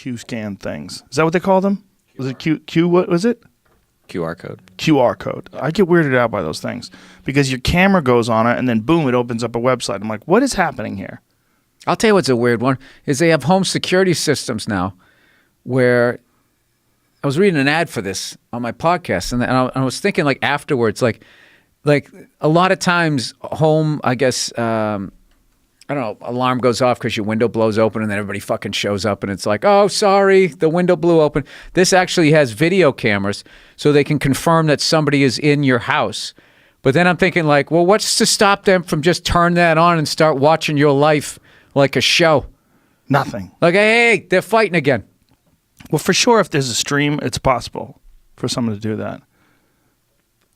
Q scan things. Is that what they call them? Was it Q? What was it? QR code. QR code. I get weirded out by those things because your camera goes on it and then boom, it opens up a website. I'm like, what is happening here? I'll tell you what's a weird one is they have home security systems now where I was reading an ad for this on my podcast and I was thinking like afterwards, like a lot of times home, I guess, I don't know, alarm goes off because your window blows open and then everybody fucking shows up and it's like, oh, sorry, the window blew open. This actually has video cameras so they can confirm that somebody is in your house. But then I'm thinking like, well, what's to stop them from just turn that on and start watching your life like a show? Nothing. Like, hey, they're fighting again. Well, for sure, if there's a stream, it's possible for someone to do that.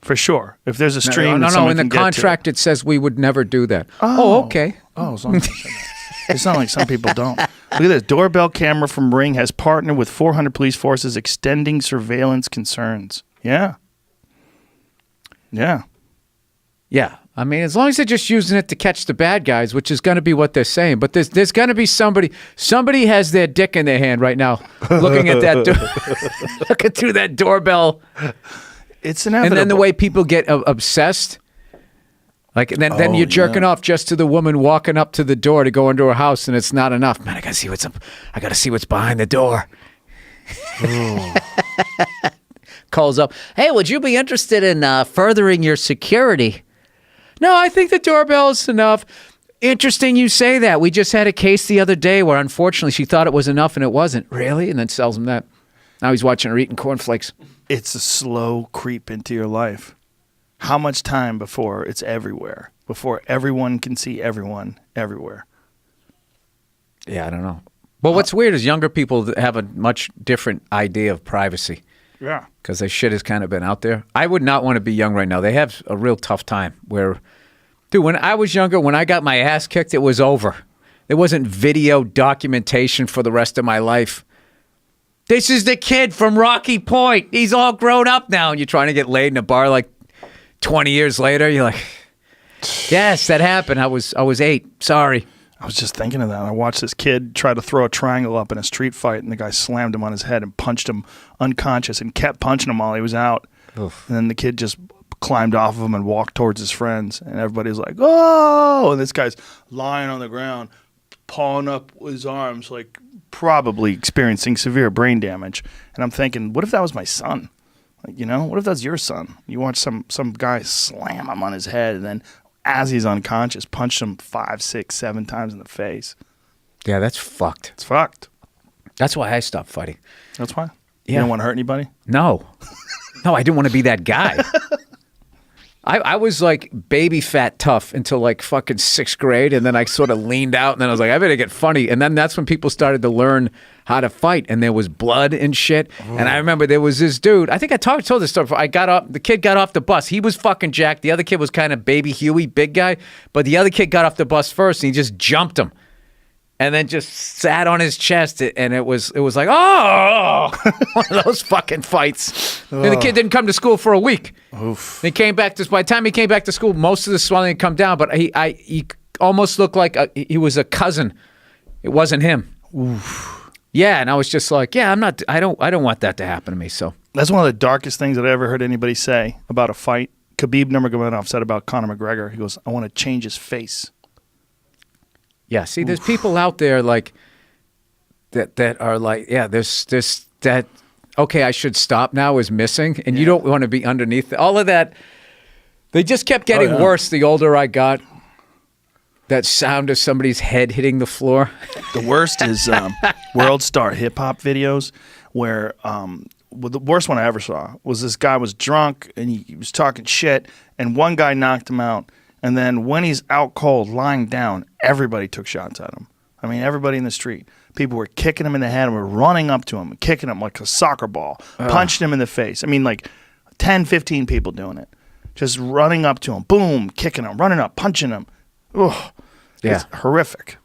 For sure. If there's a stream, no. In the contract, it says we would never do that. Oh okay. Oh, as long as I said that. It's not like some people don't. Look at this. Doorbell camera from Ring has partnered with 400 police forces extending surveillance concerns. Yeah. Yeah. Yeah. I mean, as long as they're just using it to catch the bad guys, which is going to be what they're saying. But there's going to be somebody has their dick in their hand right now looking at that, looking through that doorbell. It's inevitable. And then the way people get obsessed, like then you're jerking off just to the woman walking up to the door to go into her house, and it's not enough. Man, I gotta see what's behind the door. Calls up, hey, would you be interested in furthering your security? No, I think the doorbell is enough. Interesting you say that. We just had a case the other day where unfortunately she thought it was enough and it wasn't. Really? And then sells him that. Now he's watching her eating cornflakes. It's a slow creep into your life. How much time before it's everywhere? Before everyone can see everyone everywhere? Yeah, I don't know. Well, what's weird is younger people have a much different idea of privacy. Yeah. Because their shit has kind of been out there. I would not want to be young right now. They have a real tough time where, dude, when I was younger, when I got my ass kicked, it was over. There wasn't video documentation for the rest of my life. This is the kid from Rocky Point. He's all grown up now. And you're trying to get laid in a bar like 20 years later. You're like, yes, that happened. I was 8. Sorry. I was just thinking of that. I watched this kid try to throw a triangle up in a street fight, and the guy slammed him on his head and punched him unconscious and kept punching him while he was out. Oof. And then the kid just climbed off of him and walked towards his friends, and everybody's like, oh! And this guy's lying on the ground, pawing up his arms, like probably experiencing severe brain damage. And I'm thinking, what if that was my son? Like, you know, what if that's your son? You watch some guy slam him on his head, and then as he's unconscious, punched him 5, 6, 7 times in the face. Yeah, that's fucked. It's fucked. That's why I stopped fighting. That's why? Yeah. You don't want to hurt anybody? No. No, I didn't want to be that guy. I was like baby fat tough until like fucking 6th grade, and then I sort of leaned out, and then I was like, I better get funny. And then that's when people started to learn how to fight, and there was blood and shit. Ooh. And I remember there was this dude, I think I told this story before. The kid got off the bus. He was fucking jacked. The other kid was kind of baby Huey, big guy. But the other kid got off the bus first, and he just jumped him. And then just sat on his chest, and it was like, oh, one of those fucking fights. And the kid didn't come to school for a week. Oof. He came back by the time he came back to school, most of the swelling had come down, but he almost looked like he was a cousin. It wasn't him. Oof. Yeah, and I was just like, yeah, I don't want that to happen to me. So that's one of the darkest things that I ever heard anybody say about a fight. Khabib Nurmagomedov said about Conor McGregor. He goes, I want to change his face. Yeah, see, there's people out there like that are like, yeah, there's that, okay, I should stop now is missing, and you don't want to be underneath all of that. They just kept getting worse the older I got. That sound of somebody's head hitting the floor. The worst is World Star hip hop videos where the worst one I ever saw was this guy was drunk and he was talking shit, and one guy knocked him out. And then when he's out cold, lying down, everybody took shots at him. I mean, everybody in the street. People were kicking him in the head and were running up to him and kicking him like a soccer ball, punching him in the face. I mean, like 10, 15 people doing it. Just running up to him, boom, kicking him, running up, punching him. Ugh. Yeah. It's horrific.